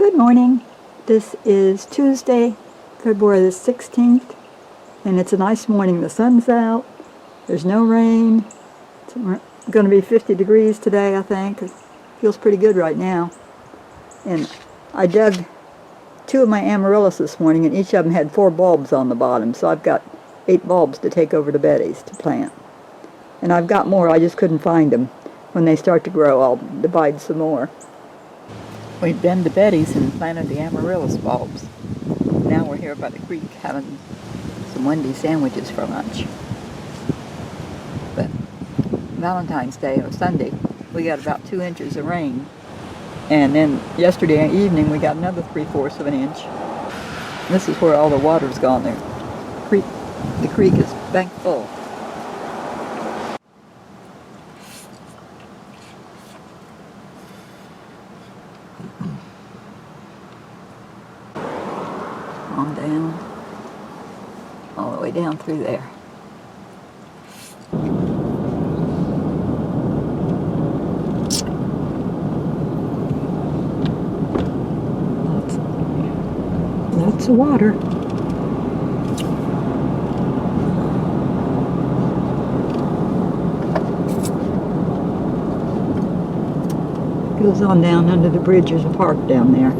Good morning. This is Tuesday, February the 16th, and it's a nice morning. The sun's out. There's no rain. It's going to be 50 degrees today, I think. It feels pretty good right now. And I dug two of my amaryllis this morning, and each of them had 4 bulbs on the bottom, so I've got 8 bulbs to take over to Betty's to plant. And I've got more, I just couldn't find them. When they start to grow, I'll divide some more. We've been to Betty's and planted the amaryllis bulbs. Now we're here by the creek having some Wendy's sandwiches for lunch. But Valentine's Day, or Sunday, we got about 2 inches of rain. And then yesterday evening we got another 3/4 of an inch. This is where all the water's gone there. The creek is bank full. On down, all the way down through there. Lots of water. Goes on down under the bridge. There's a park down there.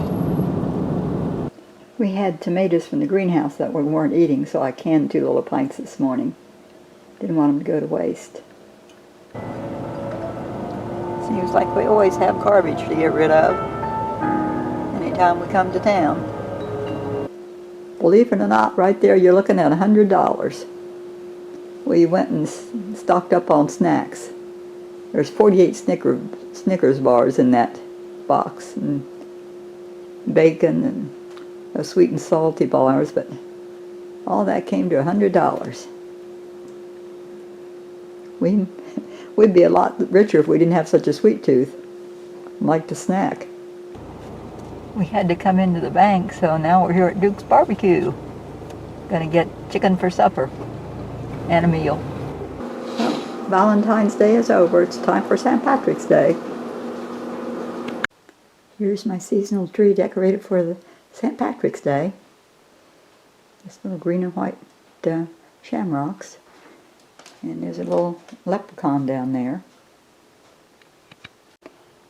We had tomatoes from the greenhouse that we weren't eating, so I canned 2 little pints this morning. Didn't want them to go to waste. Seems like we always have garbage to get rid of anytime we come to town. Believe it or not, right there you're looking at $100. We went and stocked up on snacks. There's 48 Snickers bars in that box, and bacon and those sweet and salty bars, but all that came to $100. We'd be a lot richer if we didn't have such a sweet tooth. Like to snack. We had to come into the bank, so now we're here at Duke's Barbecue. Gonna get chicken for supper and a meal. Well, Valentine's Day is over. It's time for St. Patrick's Day. Here's my seasonal tree decorated for the St. Patrick's Day. This little green and white shamrocks. And there's a little leprechaun down there.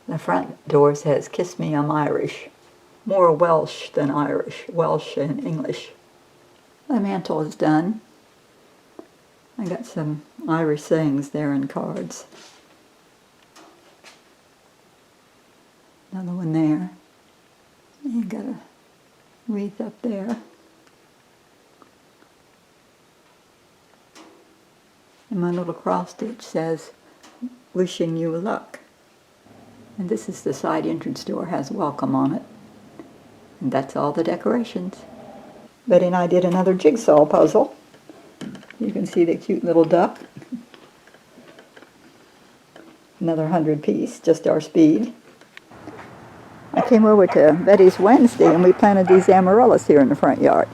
The front door says, "Kiss me, I'm Irish." More Welsh than Irish. Welsh and English. The mantle is done. I got some Irish sayings there in cards. Another one there. You got a wreath up there. And my little cross stitch says, "Wishing you luck." And this is the side entrance door, has welcome on it. And that's all the decorations. Betty and I did another jigsaw puzzle. You can see the cute little duck. Another 100 piece, just our speed. I came over to Betty's Wednesday and we planted these amaryllis here in the front yard.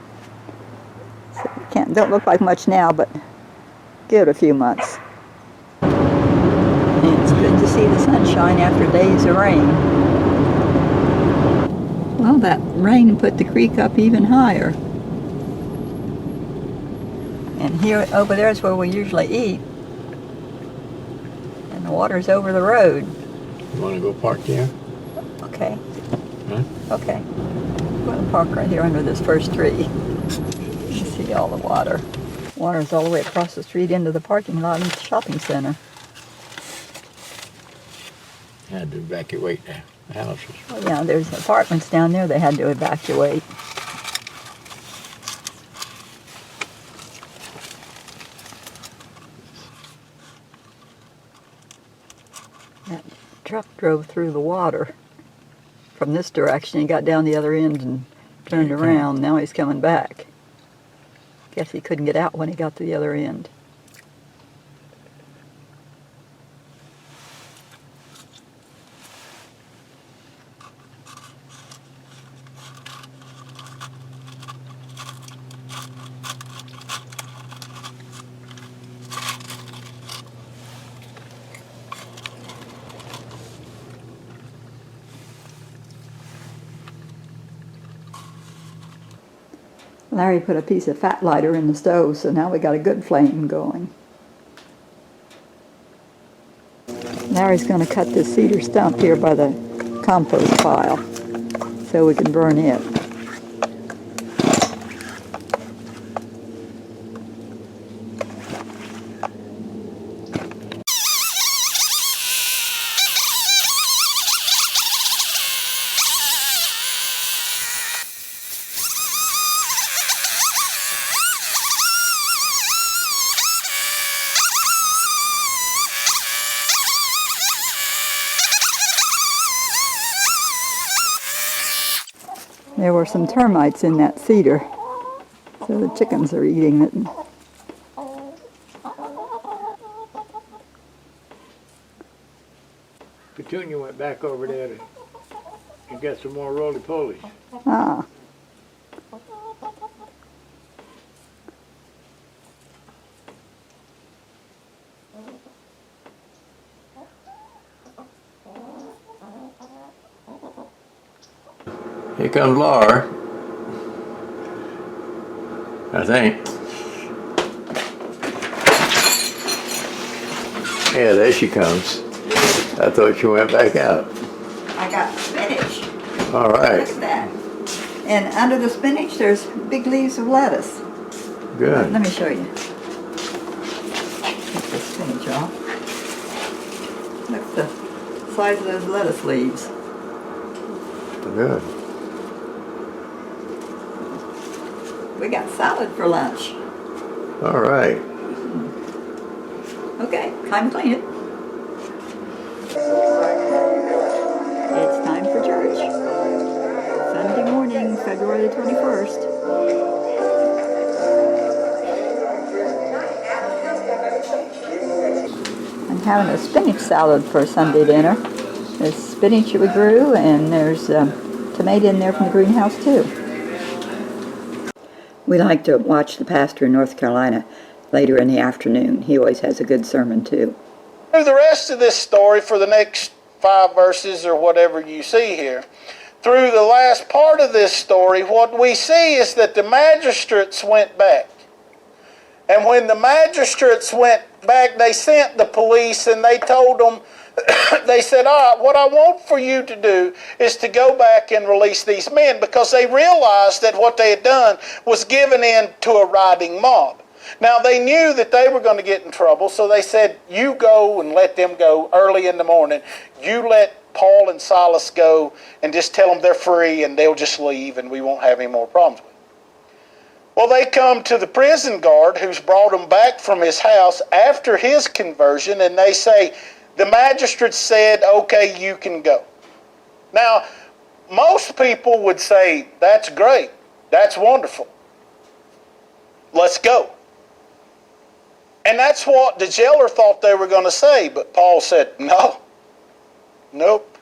So don't look like much now, but give it a few months. And it's good to see the sunshine after days of rain. Well, that rain put the creek up even higher. And here, over there is where we usually eat. And the water's over the road. You want to go park here? Okay. Huh? Okay. I'm going to park right here under this first tree. You can see all the water. Water's all the way across the street into the parking lot of the shopping center. Had to evacuate the houses. Oh yeah, there's apartments down there they had to evacuate. That truck drove through the water from this direction. He got down the other end and turned around. Now he's coming back. Guess he couldn't get out when he got to the other end. Larry put a piece of fat lighter in the stove, so now we got a good flame going. Larry's going to cut this cedar stump here by the compost pile so we can burn it. There were some termites in that cedar, so the chickens are eating it. Petunia went back over there and got some more roly-polies. Ah. Here comes Laura. I think. Yeah, there she comes. I thought she went back out. I got spinach. All right. Look at that. And under the spinach, there's big leaves of lettuce. Good. Let me show you. Take the spinach off. Look at the size of those lettuce leaves. Good. We got salad for lunch. All right. Okay, time to clean it. It's time for church. Sunday morning, February 21st. I'm having a spinach salad for Sunday dinner. There's spinach that we grew, and there's tomato in there from the greenhouse too. We like to watch the pastor in North Carolina later in the afternoon. He always has a good sermon too. Through the rest of this story, for the next 5 verses or whatever you see here, through the last part of this story, what we see is that the magistrates went back. And when the magistrates went back, they sent the police and they told them, they said, all right, what I want for you to do is to go back and release these men, because they realized that what they had done was given in to a rioting mob. Now, they knew that they were going to get in trouble, so they said, you go and let them go early in the morning. You let Paul and Silas go and just tell them they're free and they'll just leave and we won't have any more problems with them. Well, they come to the prison guard who's brought them back from his house after his conversion, and they say, the magistrate said, okay, you can go. Now, most people would say, that's great. That's wonderful. Let's go. And that's what the jailer thought they were going to say, but Paul said, no. Nope.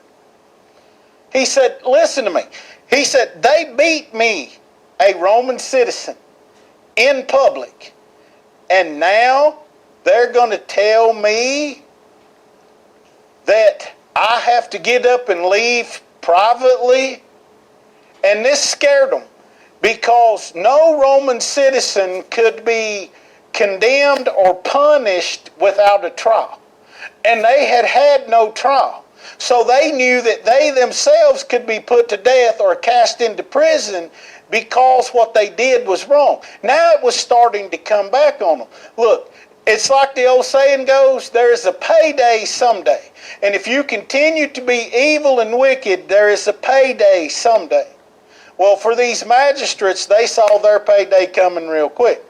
He said, listen to me. He said, they beat me, a Roman citizen, in public. And now they're going to tell me that I have to get up and leave privately? And this scared them, because no Roman citizen could be condemned or punished without a trial. And they had had no trial. So they knew that they themselves could be put to death or cast into prison because what they did was wrong. Now it was starting to come back on them. Look, it's like the old saying goes, there is a payday someday. And if you continue to be evil and wicked, there is a payday someday. Well, for these magistrates, they saw their payday coming real quick.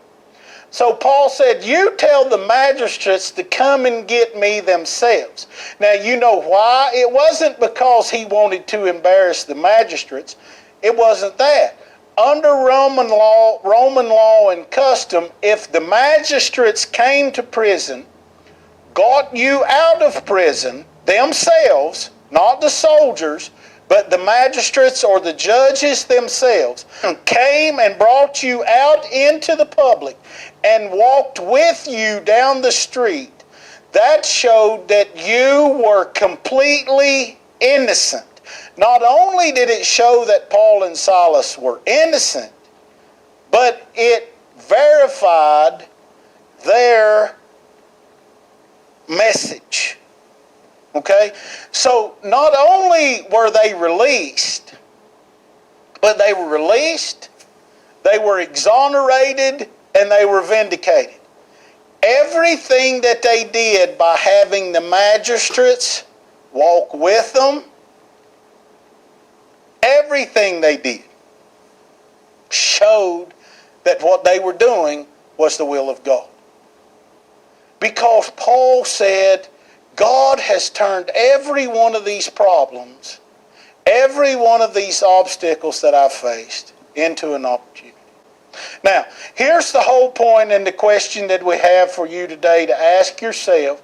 So Paul said, you tell the magistrates to come and get me themselves. Now, you know why? It wasn't because he wanted to embarrass the magistrates. It wasn't that. Under Roman law and custom, if the magistrates came to prison, got you out of prison themselves, not the soldiers, but the magistrates or the judges themselves, came and brought you out into the public and walked with you down the street, that showed that you were completely innocent. Not only did it show that Paul and Silas were innocent, but it verified their message. Okay? So not only were they released, but they were released, they were exonerated, and they were vindicated. Everything that they did by having the magistrates walk with them, everything they did showed that what they were doing was the will of God. Because Paul said, God has turned every one of these problems, every one of these obstacles that I've faced, into an opportunity. Now, here's the whole point and the question that we have for you today to ask yourself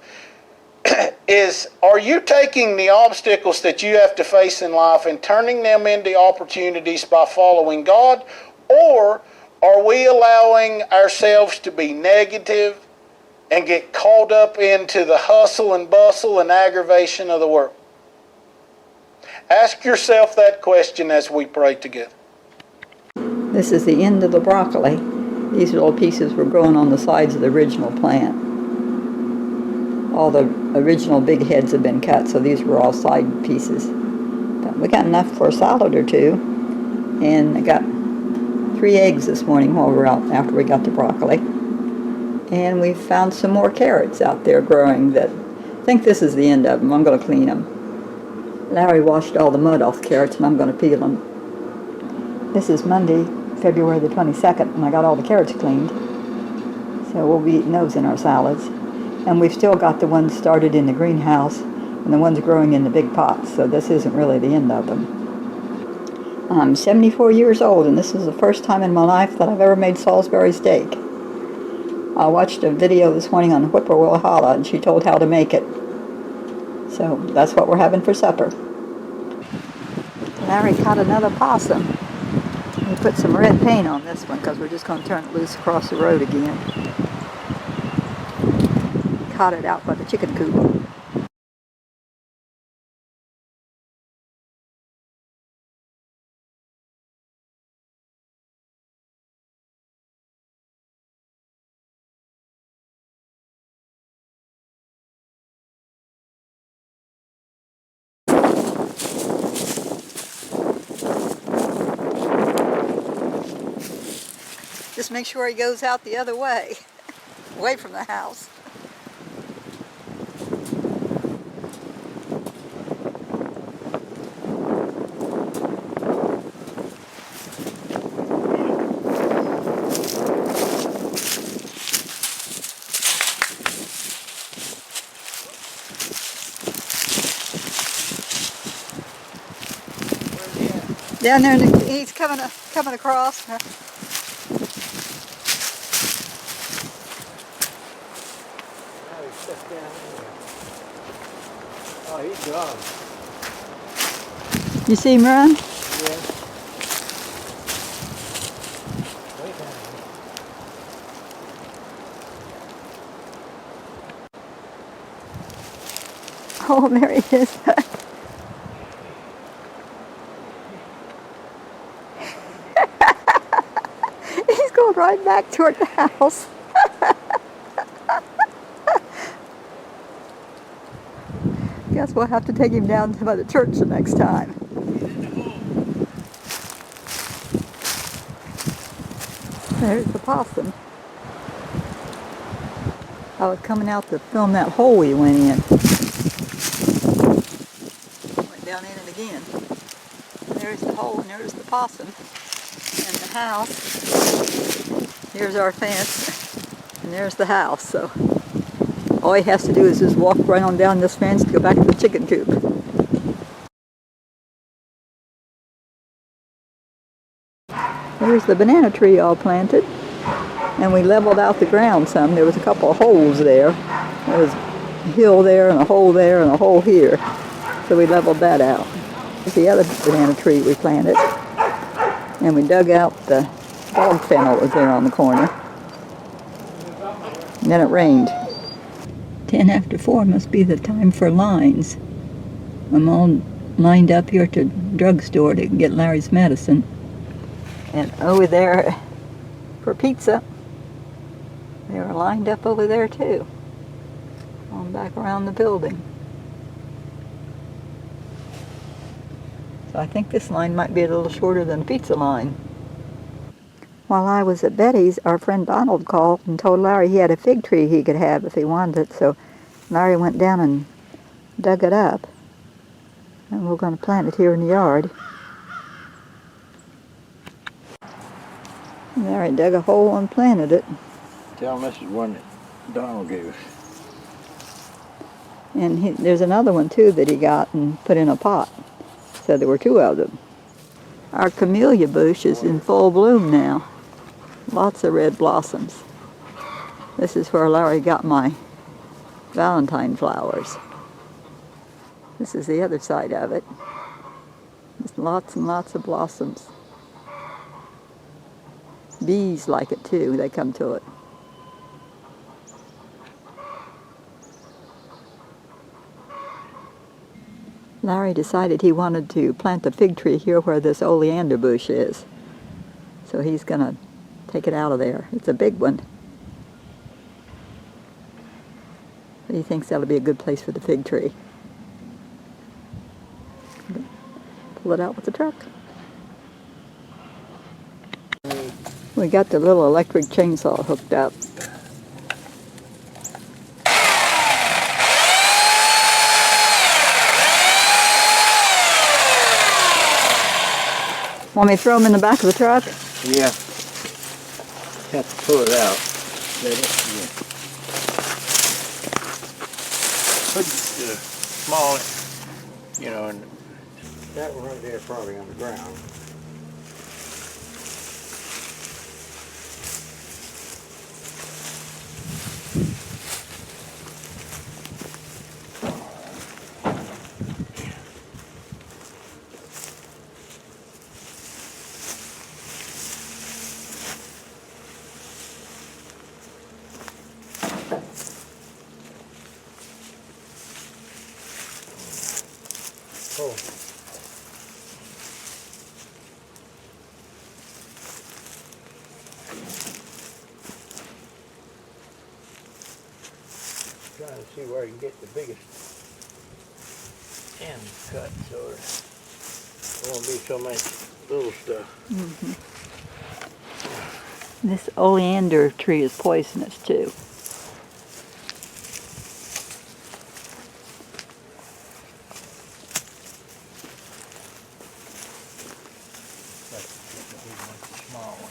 is, are you taking the obstacles that you have to face in life and turning them into opportunities by following God? Or are we allowing ourselves to be negative and get caught up into the hustle and bustle and aggravation of the world? Ask yourself that question as we pray together. This is the end of the broccoli. These little pieces were growing on the sides of the original plant. All the original big heads have been cut, so these were all side pieces. But we got enough for a salad or two, and I got 3 eggs this morning while we were out after we got the broccoli. And we found some more carrots out there growing that I think this is the end of them. I'm going to clean them. Larry washed all the mud off the carrots, and I'm going to peel them. This is Monday, February the 22nd, and I got all the carrots cleaned. So we'll be eating those in our salads. And we've still got the ones started in the greenhouse and the ones growing in the big pots, so this isn't really the end of them. I'm 74 years old, and this is the first time in my life that I've ever made Salisbury steak. I watched a video this morning on Whippoorwill Holla, and she told how to make it. So that's what we're having for supper. Larry caught another possum. We put some red paint on this one because we're just going to turn it loose across the road again. Caught it out by the chicken coop. Just make sure he goes out the other way, away from the house. Down there, he's coming across. Oh, he's gone. You see him run? Yeah. Wait a minute. Oh, there he is. He's going right back toward the house. Guess we'll have to take him down by the church the next time. There's the possum. I was coming out to film that hole we went in. Went down in it again. There's the hole and there's the possum. And the house. Here's our fence. And there's the house. So all he has to do is just walk right on down this fence to go back to the chicken coop. Here's the banana tree all planted. And we leveled out the ground some. There was a couple of holes there. There was a hill there and a hole there and a hole here. So we leveled that out. Here's the other banana tree we planted. And we dug out the dog fennel that was there on the corner. And then it rained. 10 after 4 must be the time for lines. I'm all lined up here at the drugstore to get Larry's medicine. And over there for pizza. They were lined up over there too, on back around the building. So I think this line might be a little shorter than the pizza line. While I was at Betty's, our friend Donald called and told Larry he had a fig tree he could have if he wanted it. So Larry went down and dug it up. And we're going to plant it here in the yard. And Larry dug a hole and planted it. Tell him this is one that Donald gave us. And there's another one too that he got and put in a pot. So there were two of them. Our camellia bush is in full bloom now. Lots of red blossoms. This is where Larry got my Valentine flowers. This is the other side of it. There's lots and lots of blossoms. Bees like it too, they come to it. Larry decided he wanted to plant a fig tree here where this oleander bush is. So he's going to take it out of there. It's a big one. But he thinks that'll be a good place for the fig tree. Pull it out with the truck. We got the little electric chainsaw hooked up. Want me to throw them in the back of the truck? Yeah. Have to pull it out. Let it, yeah. Put the small, you know, and that one right there probably on the ground. Oh. Trying to see where you can get the biggest end cut so there won't be so much little stuff. Mm-hmm. This oleander tree is poisonous too. Small one.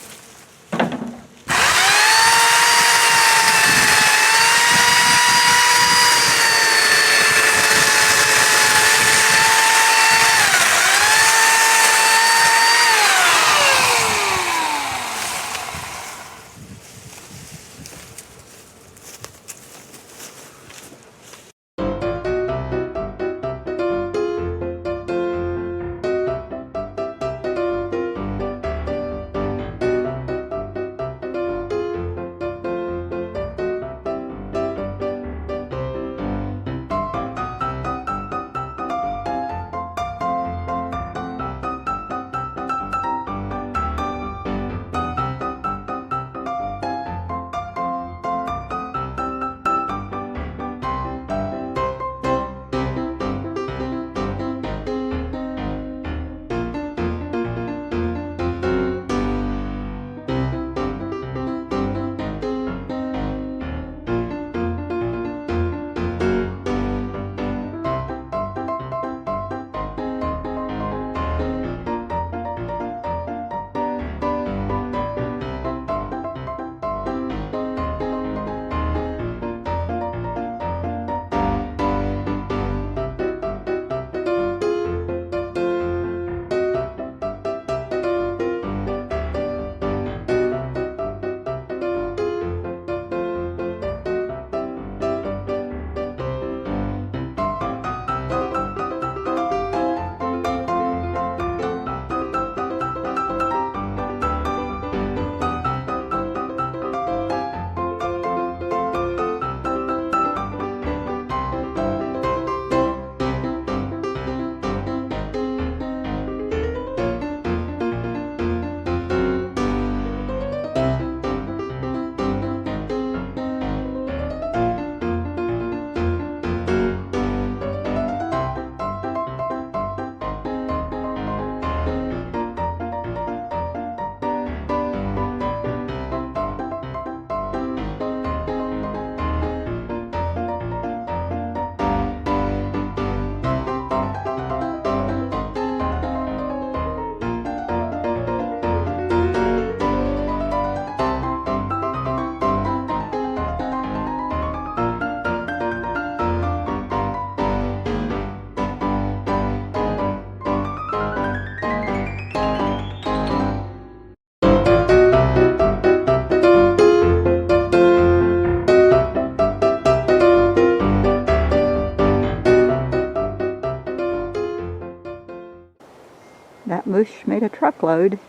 bush made a truckload.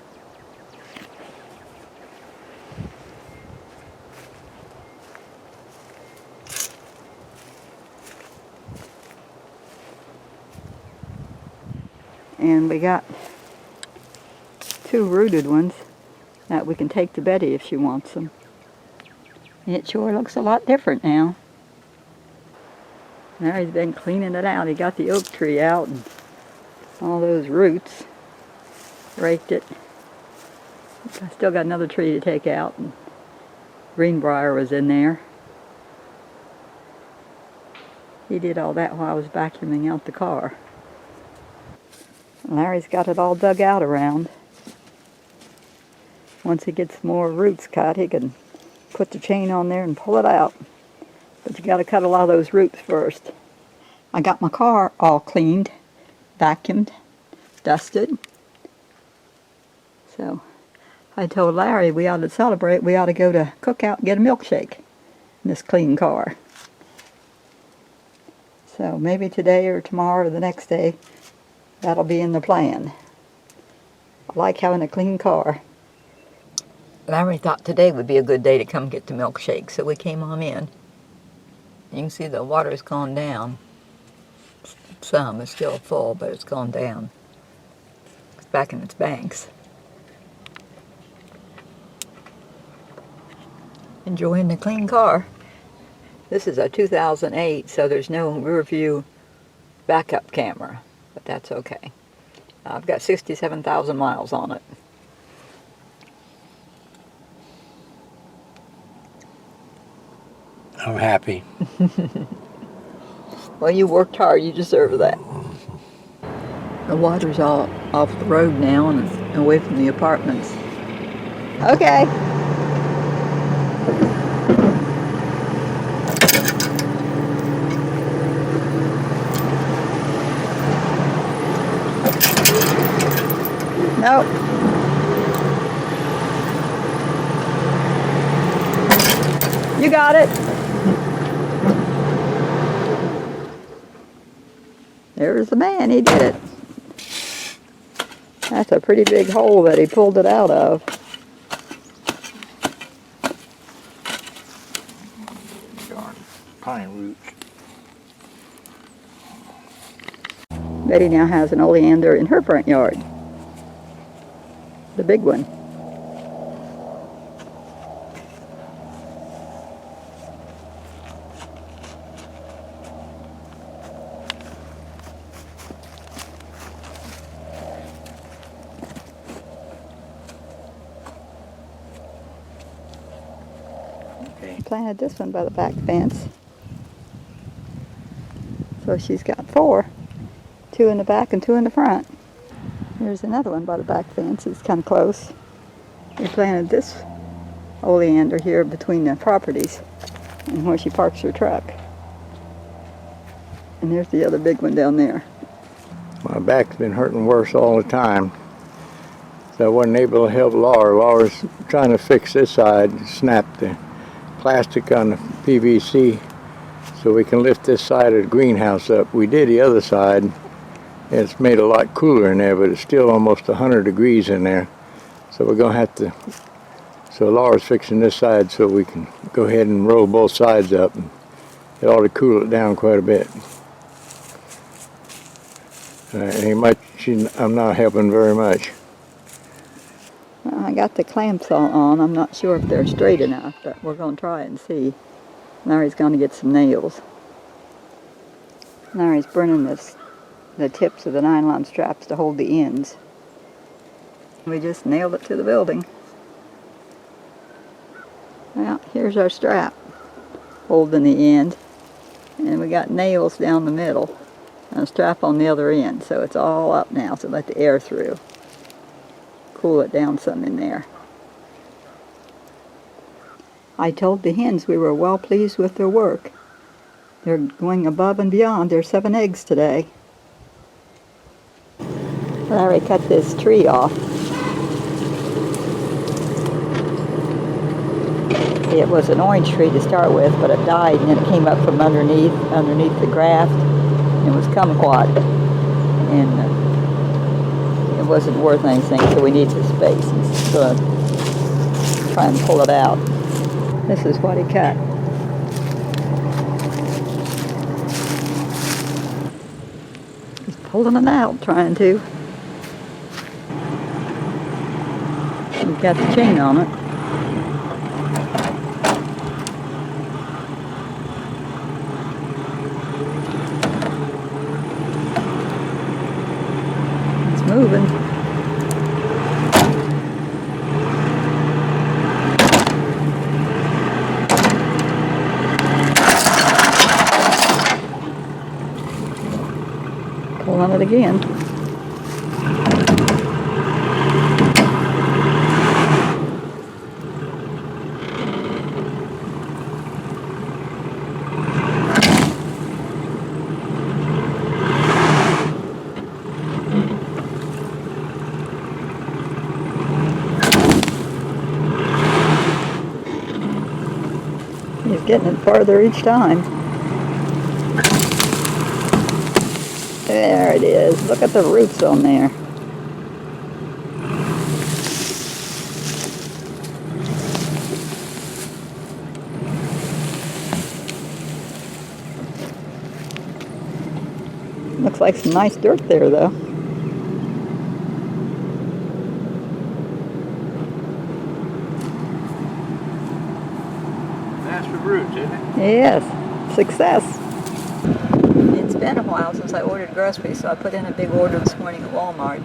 And we got 2 rooted ones that we can take to Betty if she wants them. It sure looks a lot different now. Now he's been cleaning it out. He got the oak tree out and all those roots. Raked it. I still got another tree to take out. And greenbrier was in there. He did all that while I was vacuuming out the car. Larry's got it all dug out around. Once he gets more roots cut, he can put the chain on there and pull it out. But you got to cut a lot of those roots first. I got my car all cleaned, vacuumed, dusted. So I told Larry we ought to celebrate. We ought to go to Cookout and get a milkshake in this clean car. So maybe today or tomorrow or the next day, that'll be in the plan. I like having a clean car. Larry thought today would be a good day to come get the milkshake, so we came on in. You can see the water's gone down. Some is still full, but it's gone down. It's back in its banks. Enjoying the clean car. This is a 2008, so there's no rear view backup camera, but that's okay. I've got 67,000 miles on it. I'm happy. Well, you worked hard. You deserve that. The water's all off the road now and away from the apartments. Okay. Nope. You got it. There's the man, he did it. That's a pretty big hole that he pulled it out of. Darn pine roots. Betty now has an oleander in her front yard. The big one. Okay. Planted this one by the back fence. So she's got 4. 2 in the back and 2 in the front. Here's another one by the back fence. It's kind of close. We planted this oleander here between the properties and where she parks her truck. And there's the other big one down there. My back's been hurting worse all the time. So I wasn't able to help Laura. Laura's trying to fix this side, snap the plastic on the PVC so we can lift this side of the greenhouse up. We did the other side. It's made a lot cooler in there, but it's still almost 100 degrees in there. So we're going to have to, so Laura's fixing this side so we can go ahead and roll both sides up. And it ought to cool it down quite a bit. I'm not helping very much. Well, I got the clamps all on. I'm not sure if they're straight enough, but we're going to try it and see. Larry's going to get some nails. Larry's burning the tips of the nylon straps to hold the ends. We just nailed it to the building. Well, here's our strap holding the end, and we got nails down the middle and a strap on the other end, so it's all up now, so let the air through. Cool it down some in there. I told the hens we were well pleased with their work. They're going above and beyond their 7 eggs today. Larry cut this tree off. It was an orange tree to start with, but it died and then it came up from underneath the graft. It was kumquat. And it wasn't worth anything, so we need the space. He's gonna try and pull it out. This is what he cut. He's pulling it out, trying to. He's got the chain on it. It's moving. Pull on it again. He's getting it farther each time. There it is. Look at the roots on there. Looks like some nice dirt there, though. That's for roots, isn't it? Yes, success. It's been a while since I ordered groceries, so I put in a big order this morning at Walmart.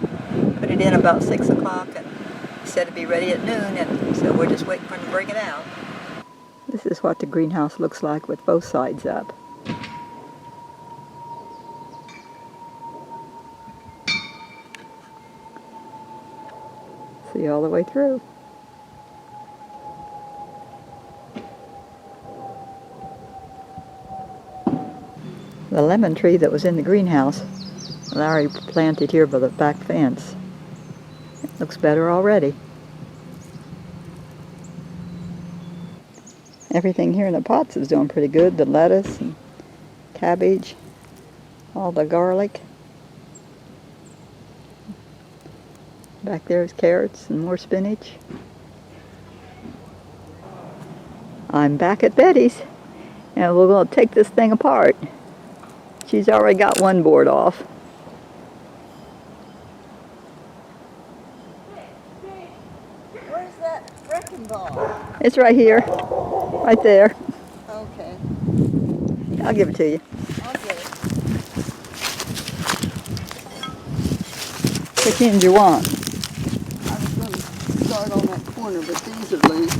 Put it in about 6 o'clock and said it'd be ready at noon, and so we're just waiting for him to bring it out. This is what the greenhouse looks like with both sides up. See all the way through. The lemon tree that was in the greenhouse, Larry planted here by the back fence. It looks better already. Everything here in the pots is doing pretty good. The lettuce and cabbage, all the garlic. Back there's carrots and more spinach. I'm back at Betty's, and we're going to take this thing apart. She's already got one board off. Where's that wrecking ball? It's right here, right there. Okay, I'll give it to you. I'll get it. Which end you want? I was going to start on that corner, but these are loose.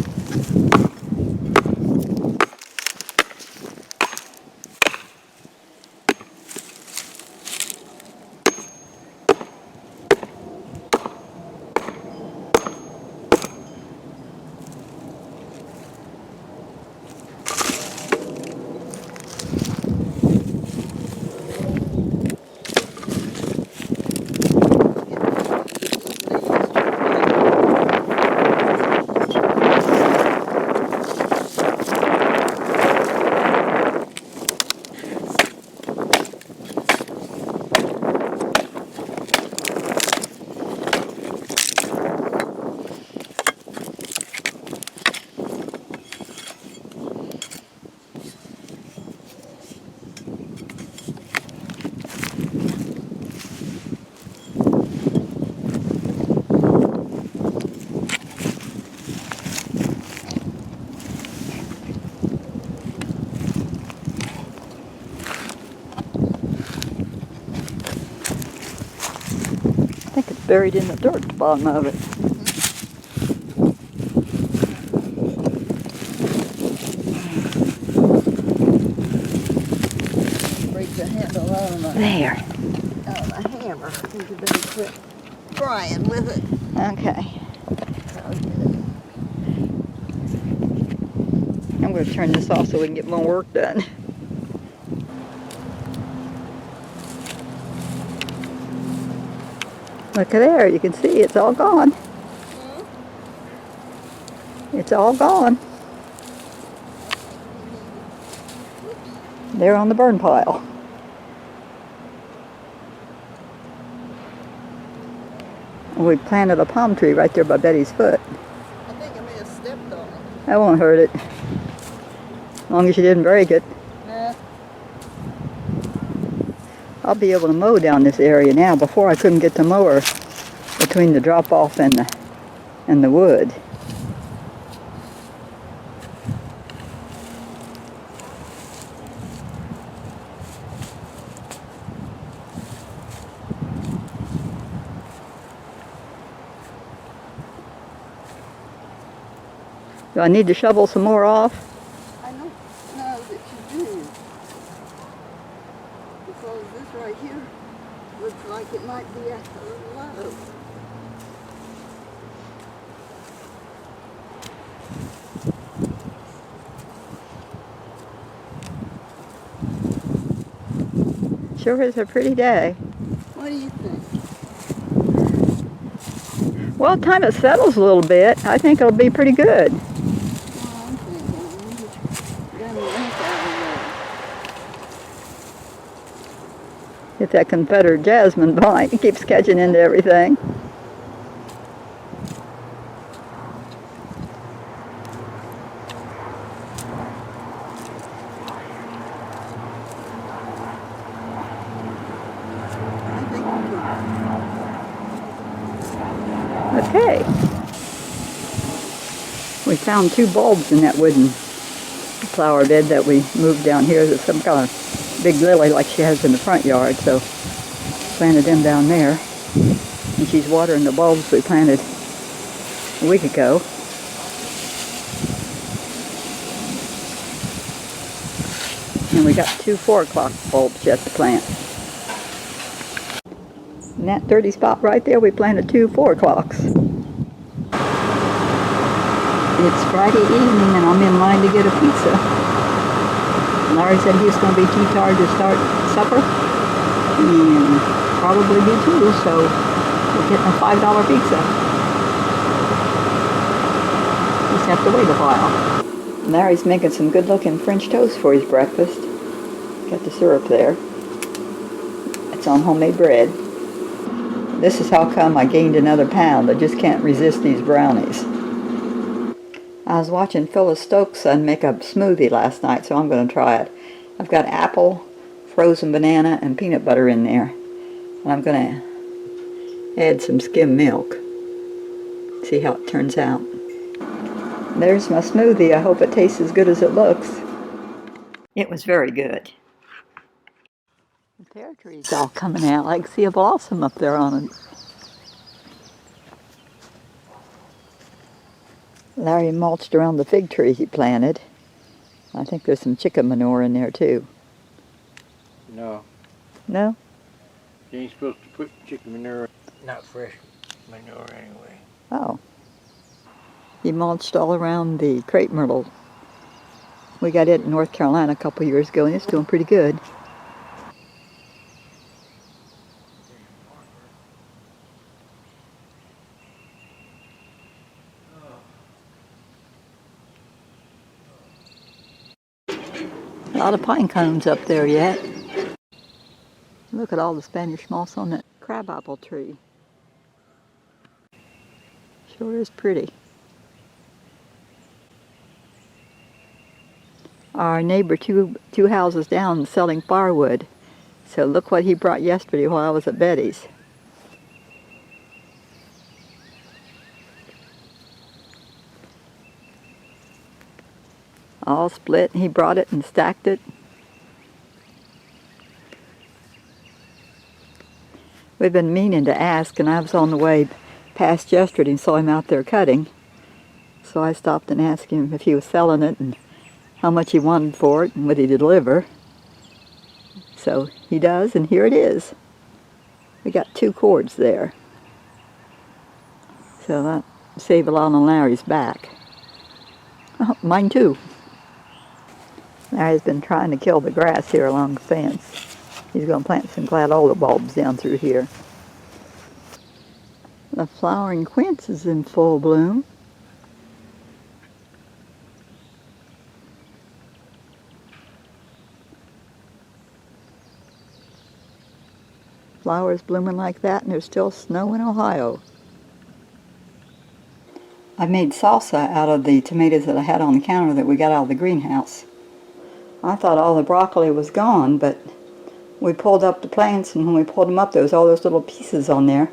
I think it's buried in the dirt at the bottom of it. Break the handle on the hammer. I think you better quit trying with it. Okay. I'll get it. I'm going to turn this off so we can get more work done. Look at there, you can see it's all gone. It's all gone. They're on the burn pile. We planted a palm tree right there by Betty's foot. I think I may have stepped on it. That won't hurt it. As long as you didn't break it. Nah. I'll be able to mow down this area now. Before I couldn't get the mower between the drop-off and the wood. Do I need to shovel some more off? I don't know that you do. Because this right here looks like it might be a little low. Sure is a pretty day. What do you think? Well, it kind of settles a little bit. I think it'll be pretty good. Well, I'm thinking got a length out of Get that Confederate jasmine vine. It keeps catching into everything. Okay. We found 2 bulbs in that wooden flower bed that we moved down here. There's some kind of big lily like she has in the front yard, so planted them down there. And she's watering the bulbs we planted a week ago. And we got 2 4 o'clock bulbs yet to plant. In that dirty spot right there, we planted 2 4 o'clocks. It's Friday evening and I'm in line to get a pizza. Larry said he was going to be too tired to start supper. And probably be too, so we're getting a $5 pizza. Just have to wait a while. Larry's making some good looking French toast for his breakfast. Got the syrup there. It's on homemade bread. This is how come I gained another pound. I just can't resist these brownies. I was watching Phyllis Stokes' son make a smoothie last night, so I'm going to try it. I've got apple, frozen banana, and peanut butter in there. And I'm going to add some skim milk. See how it turns out. There's my smoothie. I hope it tastes as good as it looks. It was very good. The pear tree's all coming out. I can see a blossom up there on it. Larry mulched around the fig tree he planted. I think there's some chicken manure in there too. No, No? you ain't supposed to put chicken manure, not fresh manure anyway. Oh. He mulched all around the crepe myrtle. We got it in North Carolina a couple years ago and it's doing pretty good. A lot of pine cones up there yet. Look at all the Spanish moss on that crabapple tree. Sure is pretty. Our neighbor two houses down is selling firewood. So look what he brought yesterday while I was at Betty's. All split. He brought it and stacked it. We've been meaning to ask, and I was on the way past yesterday and saw him out there cutting. So I stopped and asked him if he was selling it and how much he wanted for it and would he deliver. So he does, and here it is. We got 2 cords there. So that saved a lot on Larry's back. Oh, mine too. Larry's been trying to kill the grass here along the fence. He's going to plant some gladiola bulbs down through here. The flowering quince is in full bloom. Flowers blooming like that, and there's still snow in Ohio. I made salsa out of the tomatoes that I had on the counter that we got out of the greenhouse. I thought all the broccoli was gone, but we pulled up the plants, and when we pulled them up, there was all those little pieces on there.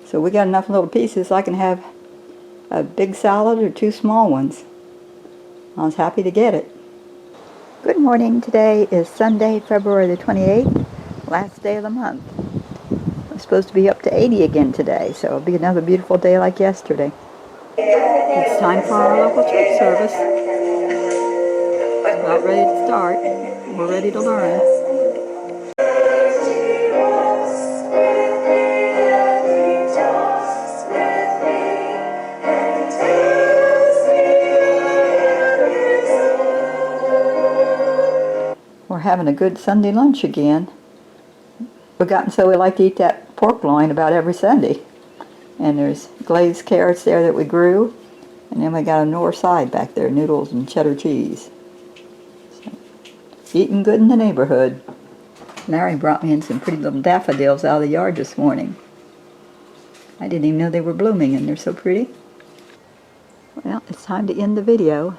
So we got enough little pieces I can have a big salad or 2 small ones. I was happy to get it. Good morning. Today is Sunday, February the 28th, last day of the month. It's supposed to be up to 80 again today, so it'll be another beautiful day like yesterday. It's time for our local church service. It's about ready to start. We're ready to learn. We're having a good Sunday lunch again. We've gotten so we like to eat that pork loin about every Sunday. And there's glazed carrots there that we grew. And then we got a north side back there, noodles and cheddar cheese. So, eating good in the neighborhood. Larry brought me in some pretty little daffodils out of the yard this morning. I didn't even know they were blooming, and they're so pretty. Well, it's time to end the video.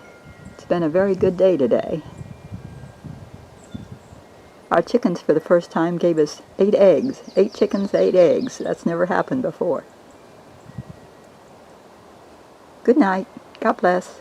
It's been a very good day today. Our chickens for the first time gave us 8 eggs. 8 chickens, 8 eggs. That's never happened before. Good night. God bless.